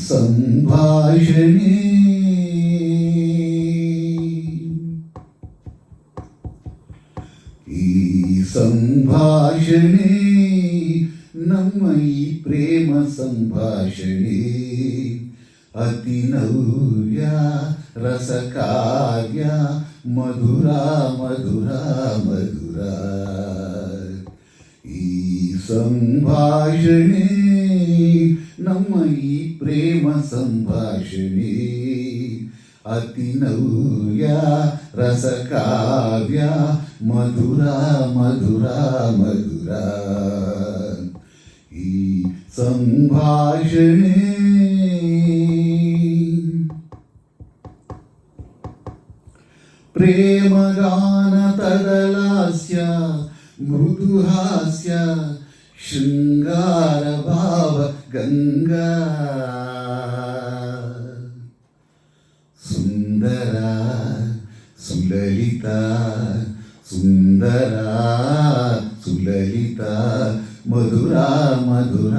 ಸಂಭಾಷಣೆ ಈ ಸಂಭಾಷಣೆ ನಮ್ಮ ಈ ಪ್ರೇಮ ಸಂಭಾಷಣೆ ಅತಿ ನವ್ಯ ರಸಕಾವ್ಯ ಮಧುರ ಮಧುರ ಮಧುರ ಈ ಸಂಭಾಷಣೆ ನಮ್ಮ ಈ ಪ್ರೇಮ ಸಂಭಾಷಣೆ ಅತಿ ನವ್ಯ ರಸಕಾವ್ಯ ಮಧುರ ಮಧುರ ಮಧುರ ಈ ಸಂಭಾಷಣೆ ಪ್ರೇಮಗಾನ ತದಲಾಸ್ಯ ಮೃದುಹಾಸ್ಯ ಶೃಂಗಾರ ಭಾವ ಗಂಗಾ ಸುಂದರ ಸುಲಲಿತ ಸುಂದರ ಸುಲಲಿತ ಮಧುರ ಮಧುರ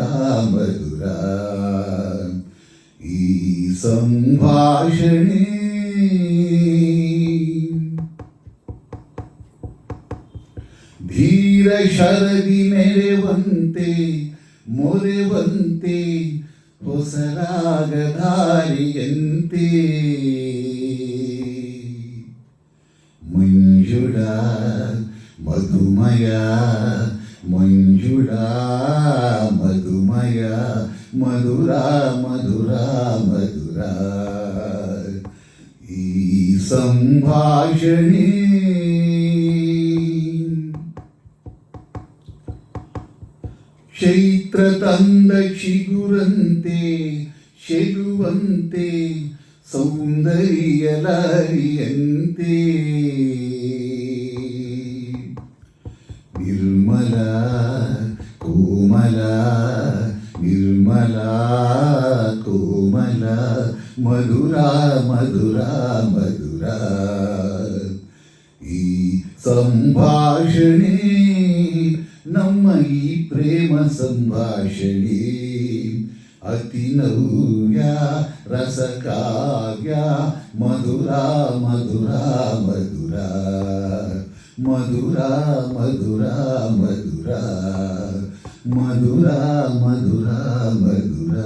ಮಧುರ ಈ ಸಂಭಾಷಣೆ ಧೀರ ಶರದಿ ಮೆರೆವಂತೆ ಮೊರೆವಂತೆ ಹೊಸರಾಗಧಾರಿಯಂತೆ ಮಂಜುಳ ಮಧುಮಯ ಮಂಜುಳ ಮಧುಮಯ ಮಧುರ ಮಧುರ ಮಧುರ ಈ ಸಂಭಾಷಣೆ ಚೈತ್ರ ತಂದ ಚಿಗುರಂತೆ ಚೆಲುವಂತೆ ಸೌಂದರ್ಯಲಹರಿಯಂತೆ ನಿರ್ಮಲ ಕೋಮಲ ನಿರ್ಮಲ ಕೋಮಲ ಮಧುರ ಮಧುರ ಮಧುರ ಈ ಸಂಭಾಷಣೆ ನಮ್ಮ ಈ ಪ್ರೇಮ ಸಂಭಾಷಣೆ ಅತಿ ನವ್ಯ ರಸಕಾವ್ಯ ಮಧುರ ಮಧುರ ಮಧುರ ಮಧುರ ಮಧುರ ಮಧುರ ಮಧುರ ಮಧುರ ಮಧುರ